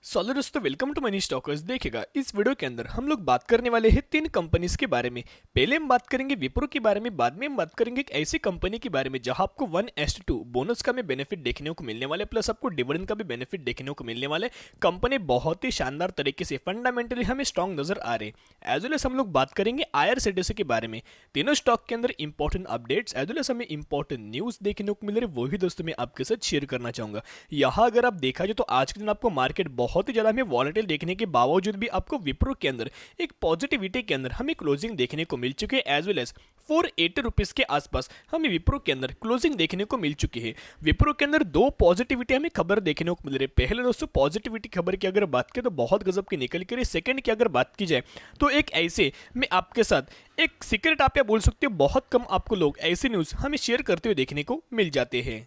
Solid दोस्तों, welcome to money stalkers. देखिएगा, इस वीडियो के अंदर हम लोग बात करने वाले हैं तीन कंपनीज के बारे में। पहले हम बात करेंगे विप्रो के बारे में, बाद में हम बात करेंगे एक ऐसी कंपनी के बारे में जहां आपको 1:2 बोनस का भी बेनिफिट देखने को मिलने वाले, प्लस आपको डिविडेंड का भी बेनिफिट देखने को मिलने वाले। कंपनी बहुत ही शानदार तरीके से फंडामेंटली हमें स्ट्रॉन्ग नजर आ रही है। एज वेल एस हम लोग बात करेंगे आईआरसीटीसी के बारे में। तीनों स्टॉक के अंदर important updates as well as हमें इंपॉर्टेंट न्यूज देखने को मिल रही, वही दोस्तों मैं आपके साथ शेयर करना चाहूंगा। यहाँ अगर आप देखा जाए तो आज के दिन आपको मार्केट बहुत ही ज्यादा हमें वॉलेटाइल देखने के बावजूद भी आपको विप्रो के अंदर एक पॉजिटिविटी के अंदर हमें क्लोजिंग देखने को मिल चुकी है। एज वेल एज 480 रुपीज के आसपास हमें विप्रो के अंदर क्लोजिंग देखने को मिल चुकी है। विप्रो के अंदर दो पॉजिटिविटी हमें खबर देखने को मिल रही है। पहले दोस्तों पॉजिटिविटी खबर की अगर बात करें तो बहुत गजब की निकल के रही। सेकंड की अगर बात की जाए तो एक ऐसे मैं आपके साथ एक सीक्रेट आप या बोल सकते हो, बहुत कम आपको लोग ऐसे न्यूज हमें शेयर करते हुए देखने को मिल जाते हैं।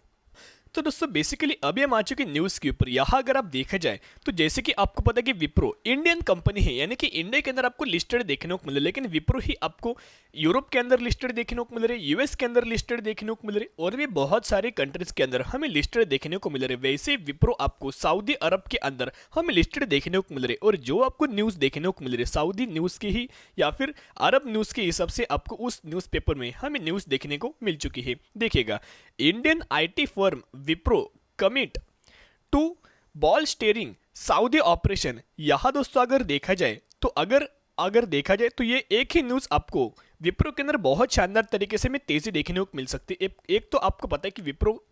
तो दोस्तों बेसिकली अभी हम आ चुके न्यूज के ऊपर। यहाँ अगर आप देखा जाए तो जैसे कि आपको पता है कि विप्रो इंडियन कंपनी है, यानी कि इंडिया के अंदर आपको लिस्टेड देखने को मिले, लेकिन विप्रो ही आपको यूरोप के अंदर लिस्टेड देखने को मिल रहे, यूएस के अंदर लिस्टेड देखने को मिल रहे, और भी बहुत सारे कंट्रीज के अंदर हमें लिस्टेड देखने को मिल रहे। वैसे विप्रो आपको सऊदी अरब के अंदर हमें लिस्टेड देखने को मिल रहे, और जो आपको न्यूज देखने को मिल रही सऊदी न्यूज की ही या फिर अरब न्यूज के हिसाब से आपको उस न्यूज़पेपर में हमें न्यूज देखने को मिल चुकी है। देखिएगा, Indian IT firm Wipro commit to bolstering Saudi operation. यहां दोस्तों अगर देखा जाए तो अगर देखा जाए तो ये एक ही न्यूज आपको विप्रो के अंदर बहुत शानदार तरीके से में तेजी देखने को मिल सकती है। एक तो आपको पता है कि विप्रो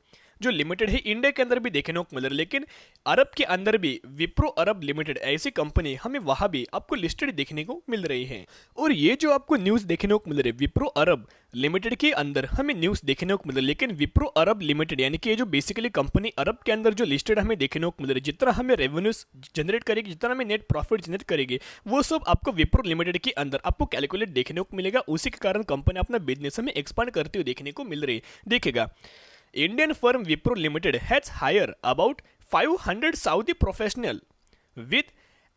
जो लिमिटेड है इंडिया के अंदर भी देखने को मिल रहा है, लेकिन अरब के अंदर भी विप्रो अरब लिमिटेड ऐसी कंपनी हमें वहां भी आपको लिस्टेड देखने को मिल रही है। और ये जो आपको न्यूज देखने को मिल रही है विप्रो अरब लिमिटेड के अंदर हमें न्यूज देखने को मिल रही है, लेकिन विप्रो अरब लिमिटेड यानी कि ये जो बेसिकली कंपनी अरब के अंदर जो लिस्टेड हमें देखने को मिल रही है, जितना हमें रेवेन्यूज जनरेट करेगी, जितना हमें नेट प्रॉफिट जनरेट करेगी, वो सब आपको विप्रो लिमिटेड के अंदर आपको कैलकुलेट देखने को मिलेगा। उसी के कारण कंपनी अपना बिजनेस हमें एक्सपांड करते हुए देखने को मिल रही है। देखिएगा, Indian firm Wipro Limited has hired about 500 Saudi professionals with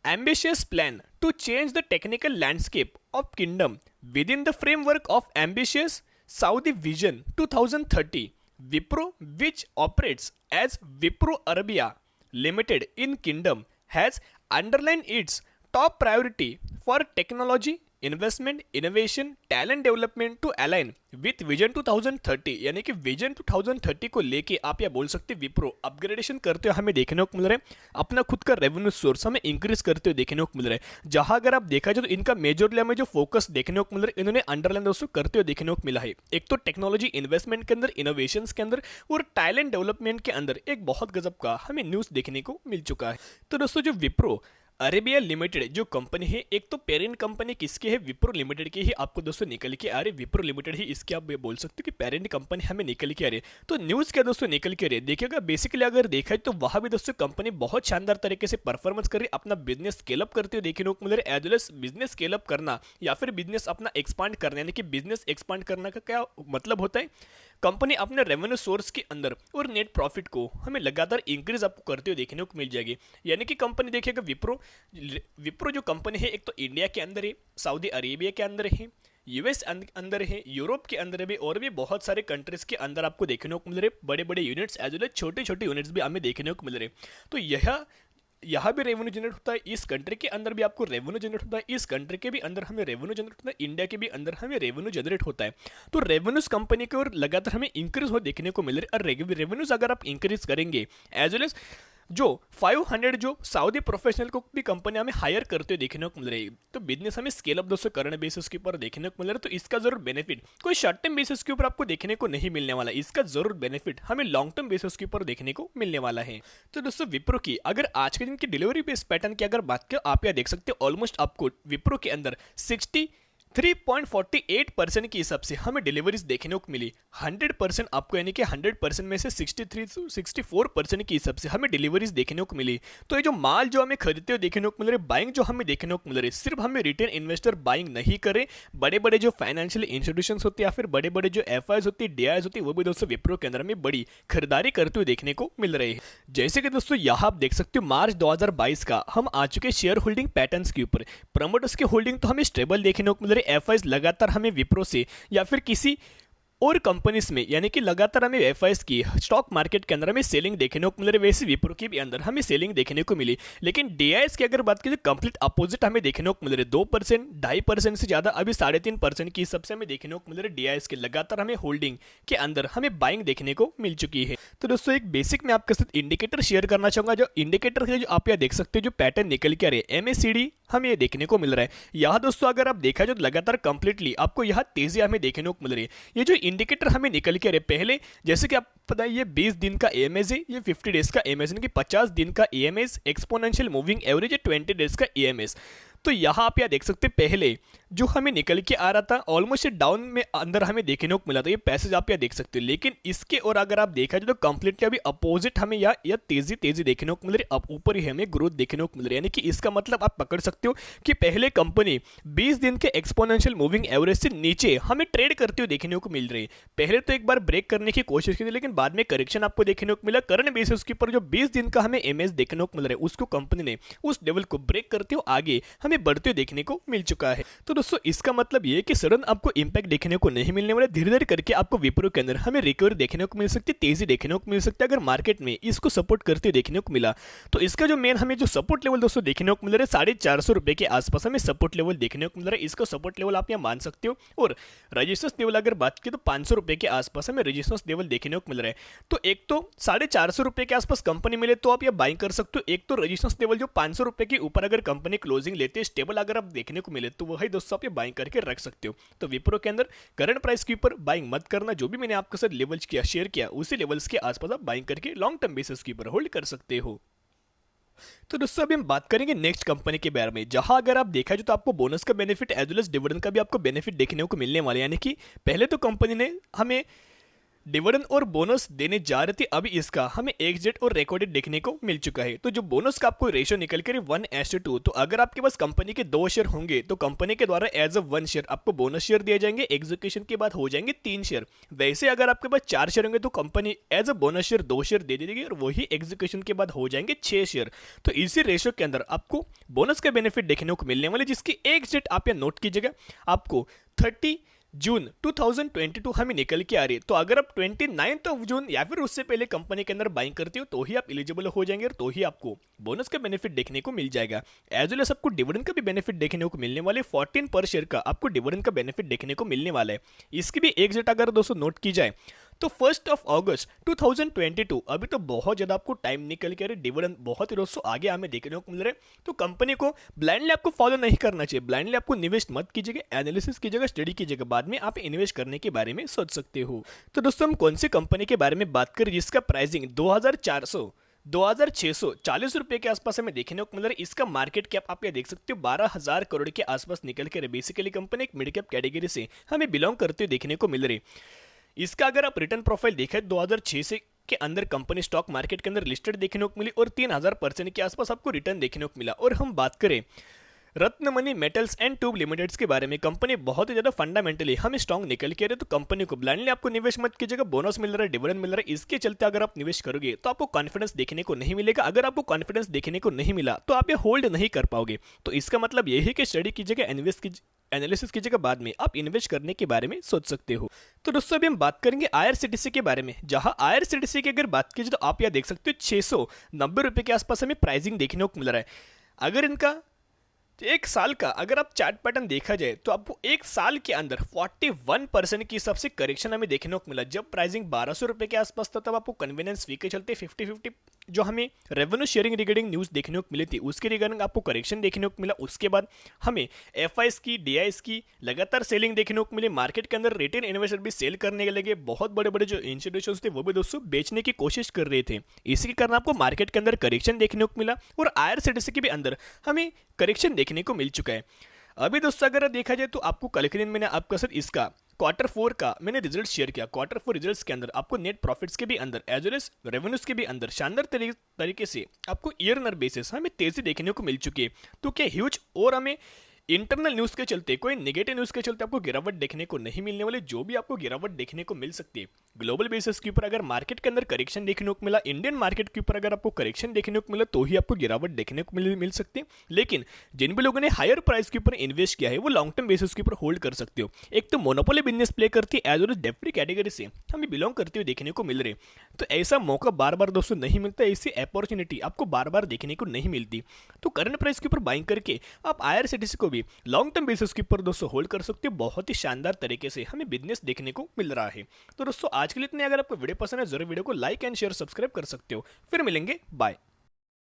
ambitious plan to change the technical landscape of kingdom within the framework of ambitious Saudi Vision 2030. Wipro, which operates as Wipro Arabia Limited in Kingdom, has underlined its top priority for technology investment, innovation, talent development to align with vision 2030, यानी कि vision 2030 को लेके आप या बोल सकते Wipro upgradation करते हुए हमें देखने को मिल रहा है। अपना खुद का रेवेन्यू सोर्स हमें इंक्रीज करते हुए देखने को मिल रहा है। जहां अगर आप देखा जाए तो इनका मेजरली हमें जो फोकस देखने को मिल रहा है, इन्होंने अंडरलाइन दोस्तों करते हुए देखने को मिला है। एक तो टेक्नोलॉजी इन्वेस्टमेंट के अंदर, इनोवेशन के अंदर और टैलेंट डेवलपमेंट के अंदर एक बहुत गजब का हमें न्यूज देखने को मिल चुका है। तो दोस्तों जो विप्रो अरेबिया लिमिटेड जो कंपनी है, एक तो पेरेंट कंपनी किसकी है, विप्रो लिमिटेड की ही आपको दोस्तों निकल के आ रही। विप्रो लिमिटेड ही इसकी आप बोल सकते हो कि पेरेंट कंपनी हमें निकल के आ रही है। तो न्यूज क्या दोस्तों निकल के आ रही है, देखिएगा बेसिकली अगर देखा तो वहां भी दोस्तों कंपनी बहुत शानदार तरीके से परफॉर्मेंस कर रही है, अपना बिजनेस स्केलअप करते हुए देखने को मिल रहा है। As well as business scale up करना या फिर बिजनेस अपना एक्सपांड करना, यानी कि बिजनेस एक्सपांड करने का क्या मतलब होता है, कंपनी अपने रेवेन्यू सोर्स के अंदर और नेट प्रॉफिट को हमें लगातार इंक्रीज आपको करते हुए देखने को मिल जाएगी। यानी कि कंपनी देखिएगा विप्रो जो कंपनी है, एक तो इंडिया के अंदर है, सऊदी अरेबिया के अंदर है, यूएस अंदर है, यूरोप के अंदर भी, और भी बहुत सारे कंट्रीज के अंदर आपको देखने को मिल रहे बड़े बड़े यूनिट्स एज वेल एज छोटे छोटे यूनिट्स भी हमें देखने को मिल रहे। तो यहाँ भी रेवेन्यू जनरेट होता है, इस कंट्री के अंदर भी आपको रेवेन्यू जनरेट होता है, इस कंट्री के भी अंदर हमें रेवेन्यू जनरेट होता है, इंडिया के भी अंदर हमें रेवेन्यू जनरेट होता है। तो रेवेन्यूज कंपनी की ओर लगातार हमें इंक्रीज हो देखने को मिल रहे, और रेवेन्यूज अगर आप इंक्रीज करेंगे एज वेल एज जो 500 जो सऊदी प्रोफेशनल को भी कंपनी हमें हायर करते हुए देखने को मिल रही है, तो बिजनेस हमें स्केल अप दोस्तों करंट बेसिस के ऊपर देखने को मिल रहा है। तो इसका जरूर बेनिफिट कोई शॉर्ट टर्म बेसिस के ऊपर आपको देखने को नहीं मिलने वाला, इसका जरूर बेनिफिट हमें लॉन्ग टर्म बेसिस के ऊपर देखने को मिलने वाला है। तो दोस्तों विप्रो की अगर आज के दिन की डिलीवरी बेस पैटर्न की अगर बात करें, आप यहाँ देख सकते हो ऑलमोस्ट आपको विप्रो के अंदर 3.48% के हिसाब से हमें डिलीवरीज देखने को मिली। 100% आपको, यानी कि 100% में से 63 से 64% के हिसाब से हमें डिलीवरीज देखने को मिली। तो ये जो माल जो हमें खरीदते हुए देखने को मिल रहे, बाइंग जो हमें देखने को मिल रही, सिर्फ हमें रिटेल इन्वेस्टर बाइंग नहीं करे, बड़े बड़े जो फाइनेंशियल इंस्टीट्यूशन होते हैं या फिर बड़े बड़े जो एफआईज होती है, डीआईज होती है, वो भी दोस्तों विप्रो के अंदर में बड़ी खरीदारी करते हुए देखने को मिल रहे हैं। जैसे कि दोस्तों यहाँ आप देख सकते हो मार्च 2022 का हम आ चुके शेयर होल्डिंग पैटर्न्स के ऊपर। प्रमोटर्स की होल्डिंग तो हमें स्टेबल देखने को मिल रही, एफआईज लगातार हमें विप्रो से या फिर किसी और कंपनीज में यानी कि लगातार हमें एफआईएस की स्टॉक मार्केट के अंदर हमें सेलिंग देखने को मिल रही है, वैसे विप्रो के भी अंदर हमें सेलिंग देखने को मिली। लेकिन डीआईएस की अगर बात की तो कंप्लीट अपोजिट हमें देखने को मिल रही है। 2%, 2.5% से ज्यादा, अभी 3.5% की सबसे हमें देखने को मिल रही है डीआईएस के लगातार हमें होल्डिंग के अंदर हमें बाइंग देखने को मिल चुकी है। तो दोस्तों एक बेसिक मैं आपके साथ इंडिकेटर शेयर करना चाहूंगा। जो इंडिकेटर है जो आप यहाँ देख सकते हो, जो पैटर्न निकल के आ रहे हैं एमएसीडी हमें ये देखने को मिल रहा है। यहाँ दोस्तों अगर आप देखा जो लगातार कंप्लीटली आपको यहाँ तेजी हमें देखने को मिल रही है। ये जो इंडिकेटर हमें निकल के आ रहे हैं, पहले जैसे कि आप पता है ये 20 दिन का एएमएस है, ये 50 डेज का एएमएस यानी कि 50 दिन का एएमएस, एक्सपोनेंशियल मूविंग एवरेज है 20 डेज का एएमएस। तो यहाँ आप यहाँ देख सकते हैं पहले जो हमें निकल के आ रहा था ऑलमोस्ट डाउन में अंदर हमें देखने को मिला था, ये पैसेज आप यहाँ देख सकते हो। लेकिन इसके और अगर आप देखा जाए तो कंप्लीटली अभी अपोजिट हमें या तेजी देखने को मिल रही है, अब ऊपर ही हमें ग्रोथ देखने को मिल रही है। यानी कि इसका मतलब आप पकड़ सकते हो कि पहले कंपनी 20 दिन के एक्सपोनेंशियल मूविंग एवरेज से नीचे हमें ट्रेड करते हुए देखने को मिल रही है। पहले तो एक बार ब्रेक करने की कोशिश की थी, लेकिन बाद में करेक्शन आपको देखने को मिला। करंट बेसिस के ऊपर जो 20 दिन का हमें एमएस देखने को मिल रहा है, उसको कंपनी ने उस लेवल को ब्रेक करते हुए आगे हमें बढ़ते हुए देखने को मिल चुका है। तो दोस्तों इसका मतलब ये कि सडन आपको इंपैक्ट देखने को नहीं मिलने वाला, धीरे धीरे करके आपको विप्रो के अंदर हमें रिकवरी देखने को मिल सकती है, तेजी देखने को मिल सकती है। अगर मार्केट में इसको सपोर्ट करते देखने को मिला तो इसका जो मेन हमें जो सपोर्ट लेवल दोस्तों देखने को मिल रहा है 450 रुपए के आसपास हमें सपोर्ट लेवल देखने को मिल रहा है। इसका सपोर्ट लेवल आप यहाँ मान सकते हो। और रजिस्टेंस लेवल अगर बात की तो 500 रुपए के आसपास हमें रजिस्टेंस लेवल देखने को मिल रहा है। तो एक तो 450 रुपए के आसपास कंपनी मिले तो आप ये बाइंग कर सकते हो। एक तो रजिस्टेंस लेवल जो 500 रुपए के ऊपर अगर कंपनी क्लोजिंग लेते है स्टेबल अगर आप देखने को मिले तो वही दोस्तों आप ये बाइंग करके रख सकते हो। तो विप्रो के अंदर करंट प्राइस के ऊपर बाइंग मत करना, जो भी मैंने आपके साथ लेवल्स किया शेयर किया उसी लेवल्स के आसपास आप बाइंग करके लॉन्ग टर्म बेसिस के ऊपर होल्ड कर सकते हो। तो दोस्तों अभी हम बात करेंगे नेक्स्ट कंपनी के बारे में, जहां अगर आप देखा जाए तो आपको बोनस का benefit as well as dividend का भी आपको बेनिफिट देखने को मिलने वाले। यानी कि पहले तो कंपनी ने हमें डिविडेंड और बोनस देने जा रही थी, अभी इसका हमें एग्जिट और रिकॉर्डेड देखने को मिल चुका है। तो जो बोनस का आपको रेशियो निकल कर 1:2, तो अगर आपके पास कंपनी के 2 शेयर होंगे तो कंपनी के द्वारा एज अ 1 शेयर आपको बोनस शेयर दिए जाएंगे, एग्जीक्यूशन के बाद हो जाएंगे 3 शेयर। वैसे अगर आपके पास 4 शेयर होंगे तो company as a bonus share 2 share दे देगी और वही एग्जीक्यूशन के बाद हो जाएंगे 6 शेयर। तो इसी रेशियो के अंदर आपको बोनस का बेनिफिट देखने को मिलने वाले, जिसकी एग्जिट आप यहाँ नोट कीजिएगा, आपको 30 जून 2022 हमें निकल के आ रही है। तो अगर आप 29 जून या फिर उससे पहले कंपनी के अंदर बाइंग करते हो तो ही आप एलिजिबल हो जाएंगे और तो ही आपको बोनस का बेनिफिट देखने को मिल जाएगा। एज वेल एज आपको डिविडेंड का भी बेनिफिट देखने को मिलने वाले, 14 पर शेयर का आपको डिविडेंड का बेनिफिट देखने को मिलने वाला है। इसकी भी एग्जिट अगर दोस्तों नोट की जाए तो 1 अगस्त 2022, अभी तो बहुत ज्यादा आपको टाइम निकल के डिविडेंड बहुत ही दोस्तों आगे हमें देखने को मिल रहा है। तो कंपनी को ब्लाइंडली आपको फॉलो नहीं करना चाहिए, ब्लाइंडली आपको निवेश मत कीजिएगा, एनालिसिस कीजिएगा, स्टडी कीजिएगा, बाद में आप इन्वेस्ट करने के बारे में सोच सकते हो। तो दोस्तों हम कौन सी कंपनी के बारे में बात करें जिसका प्राइसिंग 2640 रुपए के आसपास हमें देखने को मिल रहा है। इसका मार्केट कैप आप ये देख सकते हो 12,000 करोड़ के आसपास निकल के। बेसिकली कंपनी एक मिड कैप कैटेगरी से हमें बिलोंग करते हुए देखने को मिल रही। इसका अगर आप रिटर्न प्रोफाइल देखें 2006 से के अंदर कंपनी स्टॉक मार्केट के अंदर लिस्टेड देखने को मिली और 3000% के आसपास आपको रिटर्न देखने को मिला। और हम बात करें Ratnamani metals and tube limiteds के बारे में, कंपनी बहुत ही ज्यादा फंडामेंटली हमें स्ट्रॉन्ग निकल के रहे। तो कंपनी को ब्लाइंडली आपको निवेश मत कीजिएगा, बोनस मिल रहा है, डिविडेंड मिल रहा है, इसके चलते अगर आप निवेश करोगे तो आपको कॉन्फिडेंस देखने को नहीं मिलेगा। अगर आपको कॉन्फिडेंस देखने को नहीं मिला तो आप ये होल्ड नहीं कर पाओगे। तो इसका मतलब यही है कि स्टडी कीजिएगा, एनालिसिस कीजिएगा, बाद में आप इन्वेस्ट करने के बारे में सोच सकते हो। तो दोस्तों अभी हम बात करेंगे आईआरसीटीसी के बारे में, जहां आईआरसीटीसी की अगर बात कीजिए तो आप यहाँ देख सकते हो 690 रुपए के आसपास हमें प्राइसिंग देखने को मिल रहा है। अगर इनका एक साल का अगर आप चार्ट पैटर्न देखा जाए तो आपको एक साल के अंदर 41% की सबसे करेक्शन हमें देखने को मिला। जब प्राइसिंग 1200 रुपए के आसपास था तब आपको कन्वीनियंस फी के चलते 50-50 जो हमें रेवेन्यू शेयरिंग रिगार्डिंग न्यूज देखने को मिली थी उसके रिगार्डिंग आपको करेक्शन देखने को मिला। उसके बाद हमें एफआईएस की डीआईएस की लगातार सेलिंग देखने को मिली। मार्केट के अंदर रिटेल इन्वेस्टर भी सेल करने लगे, बहुत बड़े बड़े जो इंस्टीट्यूशंस थे वो भी दोस्तों बेचने की कोशिश कर रहे थे। इसी के कारण आपको मार्केट के अंदर करेक्शन देखने को मिला और आईआरसीटीसी के भी अंदर हमें करेक्शन देखने को मिल चुका है। अभी दोस्तों अगर देखा जाए तो आपको कल के दिन मैंने आपका सर इसका Q4 का मैंने रिजल्ट शेयर किया। Q4 रिजल्ट्स के अंदर आपको नेट प्रॉफिट्स के भी अंदर एज वेल एज रेवेन्यूज के भी अंदर शानदार तरीके से आपको ईयर बेसिस हमें तेजी देखने को मिल चुकी है। तो क्या ह्यूज और हमें इंटरनल न्यूज के चलते, कोई नेगेटिव न्यूज के चलते आपको गिरावट देखने को नहीं मिलने वाली। जो भी आपको गिरावट देखने को मिल सकती है ग्लोबल बेसिस के ऊपर, अगर मार्केट के अंदर करेक्शन देखने को मिला, इंडियन मार्केट के ऊपर अगर आपको करेक्शन देखने को मिला तो ही आपको गिरावट देखने को मिल सकती है। लेकिन जिन भी लोगों ने हायर प्राइस के ऊपर इन्वेस्ट किया है वो लॉन्ग टर्म बेसिस के ऊपर होल्ड कर सकते हो। एक तो मोनोपोली बिजनेस प्ले करती है, as well as debt free category से हमें बिलोंग करते हुए देखने को मिल रहे। तो ऐसा मौका बार बार दोस्तों नहीं मिलता, ऐसी अपॉर्चुनिटी आपको बार बार देखने को नहीं मिलती। तो करंट प्राइस के ऊपर बाइंग करके आप आईआरसीटीसी को भी लॉन्ग टर्म बेसिस के ऊपर दोस्तों होल्ड कर सकते हो। बहुत ही शानदार तरीके से हमें बिजनेस देखने को मिल रहा है। तो दोस्तों आज के लिए इतने, अगर आपको वीडियो पसंद है जरूर वीडियो को लाइक एंड शेयर सब्सक्राइब कर सकते हो। फिर मिलेंगे, बाय।